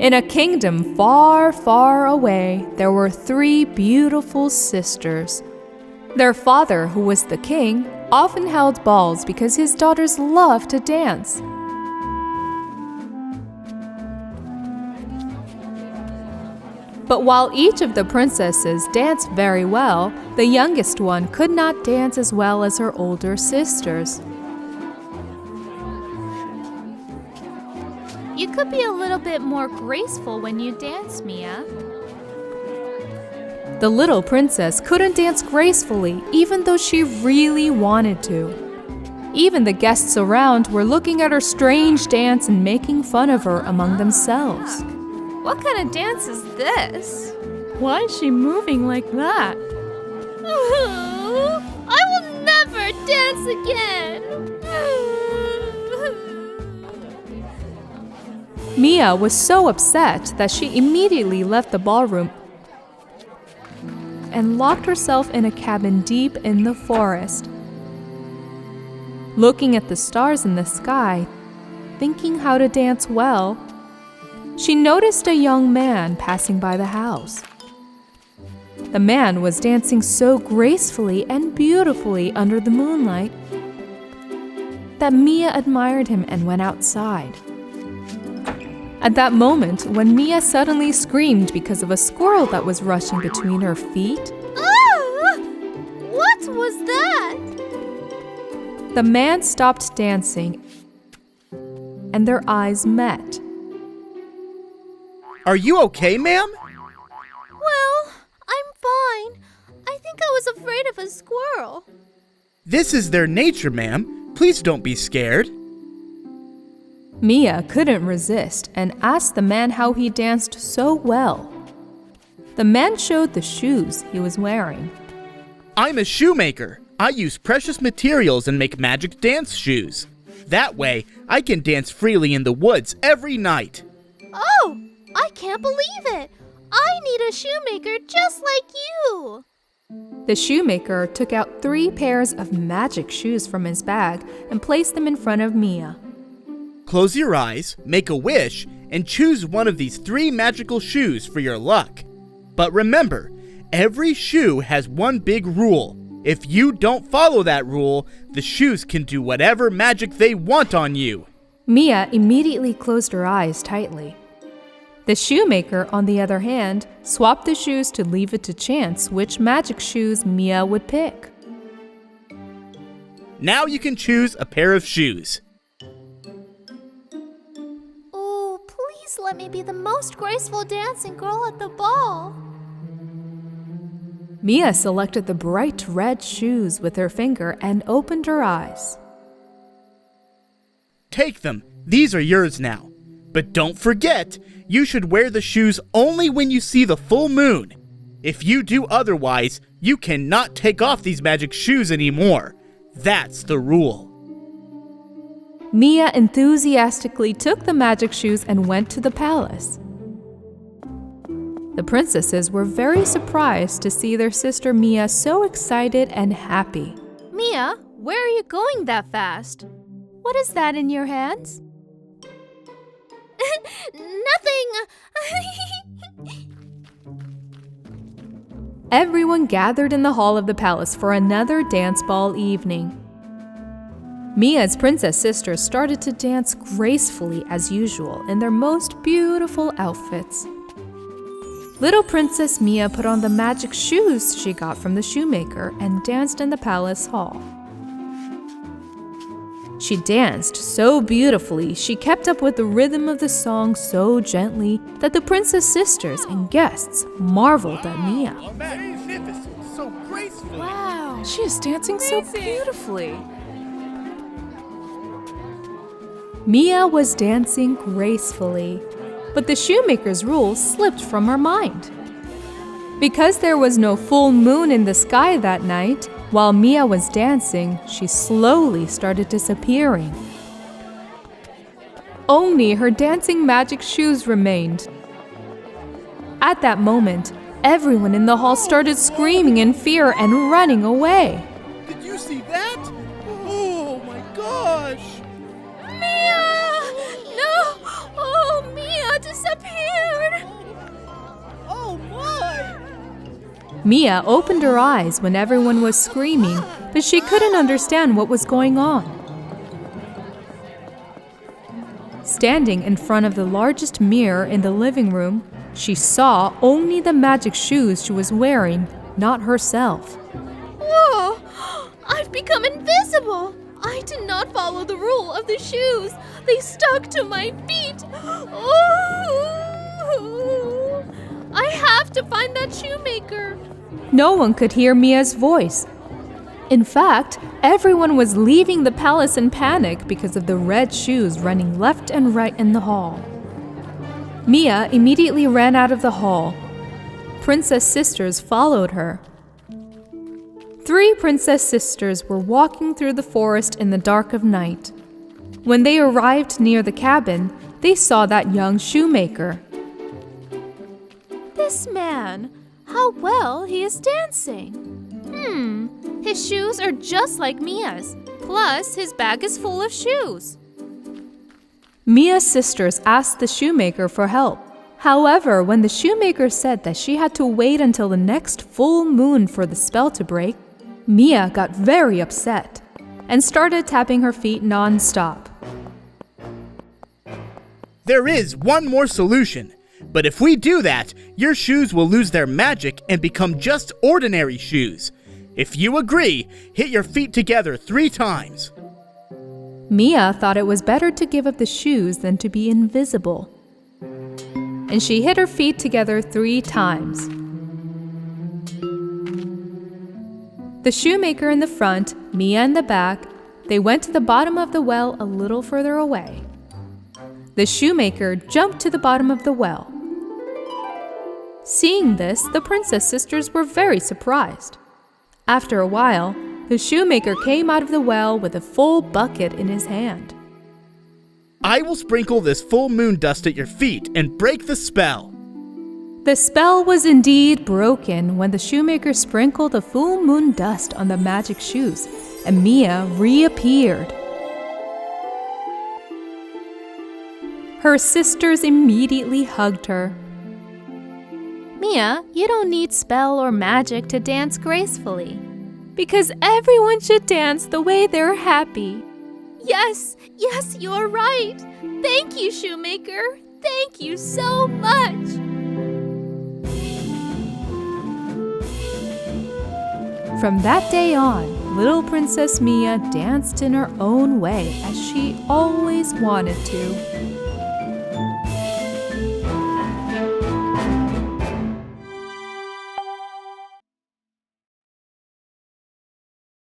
In a kingdom far, far away, there were 3 beautiful sisters. Their father, who was the king, often held balls because his daughters loved to dance. But while each of the princesses danced very well, the youngest one could not dance as well as her older sisters. You could be a little bit more graceful when you dance, Mia. The little princess couldn't dance gracefully, even though she really wanted to. Even the guests around were looking at her strange dance and making fun of her among themselves. What kind of dance is this? Why is she moving like that? I will never dance again. Mia was so upset that she immediately left the ballroom and locked herself in a cabin deep in the forest. Looking at the stars in the sky, thinking how to dance well, she noticed a young man passing by the house. The man was dancing so gracefully and beautifully under the moonlight that Mia admired him and went outside. At that moment, when Mia suddenly screamed because of a squirrel that was rushing between her feet, Ah! What was that? the man stopped dancing and their eyes met. Are you okay, ma'am? Well, I'm fine. I think I was afraid of a squirrel. This is their nature, ma'am. Please don't be scared. Mia couldn't resist and asked the man how he danced so well. The man showed the shoes he was wearing. I'm a shoemaker. I use precious materials and make magic dance shoes. That way, I can dance freely in the woods every night. Oh, I can't believe it. I need a shoemaker just like you. The shoemaker took out 3 pairs of magic shoes from his bag and placed them in front of Mia. Close your eyes, make a wish, and choose one of these 3 magical shoes for your luck. But remember, every shoe has one big rule. If you don't follow that rule, the shoes can do whatever magic they want on you. Mia immediately closed her eyes tightly. The shoemaker, on the other hand, swapped the shoes to leave it to chance which magic shoes Mia would pick. Now you can choose a pair of shoes. Oh, please let me be the most graceful dancing girl at the ball. Mia selected the bright red shoes with her finger and opened her eyes. Take them. These are yours now. But don't forget, you should wear the shoes only when you see the full moon. If you do otherwise, you cannot take off these magic shoes anymore. That's the rule. Mia enthusiastically took the magic shoes and went to the palace. The princesses were very surprised to see their sister Mia so excited and happy. Mia, where are you going that fast? What is that in your hands? Nothing. Everyone gathered in the hall of the palace for another dance ball evening. Mia's princess sisters started to dance gracefully as usual in their most beautiful outfits. Little Princess Mia put on the magic shoes she got from the shoemaker and danced in the palace hall. She danced so beautifully, she kept up with the rhythm of the song so gently that the princess sisters and guests marveled at Mia. Magnificent, so graceful. Wow. She is dancing so beautifully. Mia was dancing gracefully, but the shoemaker's rule slipped from her mind. Because there was no full moon in the sky that night, while Mia was dancing, she slowly started disappearing. Only her dancing magic shoes remained. At that moment, everyone in the hall started screaming in fear and running away. Did you see that? Oh my gosh! Mia! No! Oh, Mia disappeared! Mia opened her eyes when everyone was screaming, but she couldn't understand what was going on. Standing in front of the largest mirror in the living room, she saw only the magic shoes she was wearing, not herself. Whoa! I've become invisible! I did not follow the rule of the shoes. They stuck to my feet. Oh! I have to find that shoemaker. No one could hear Mia's voice. In fact, everyone was leaving the palace in panic because of the red shoes running left and right in the hall. Mia immediately ran out of the hall. Princess sisters followed her. 3 princess sisters were walking through the forest in the dark of night. When they arrived near the cabin, they saw that young shoemaker. This man, how well he is dancing. His shoes are just like Mia's. Plus, his bag is full of shoes. Mia's sisters asked the shoemaker for help. However, when the shoemaker said that she had to wait until the next full moon for the spell to break, Mia got very upset and started tapping her feet non-stop. There is one more solution, but if we do that, your shoes will lose their magic and become just ordinary shoes. If you agree, hit your feet together 3 times. Mia thought it was better to give up the shoes than to be invisible. And she hit her feet together 3 times. The shoemaker in the front, Mia in the back, they went to the bottom of the well a little further away. The shoemaker jumped to the bottom of the well. Seeing this, the princess sisters were very surprised. After a while, the shoemaker came out of the well with a full bucket in his hand. I will sprinkle this full moon dust at your feet and break the spell. The spell was indeed broken when the shoemaker sprinkled the full moon dust on the magic shoes, and Mia reappeared. Her sisters immediately hugged her. Mia, you don't need spell or magic to dance gracefully. Because everyone should dance the way they're happy. Yes, you're right. Thank you, shoemaker. Thank you so much. From that day on, little Princess Mia danced in her own way as she always wanted to.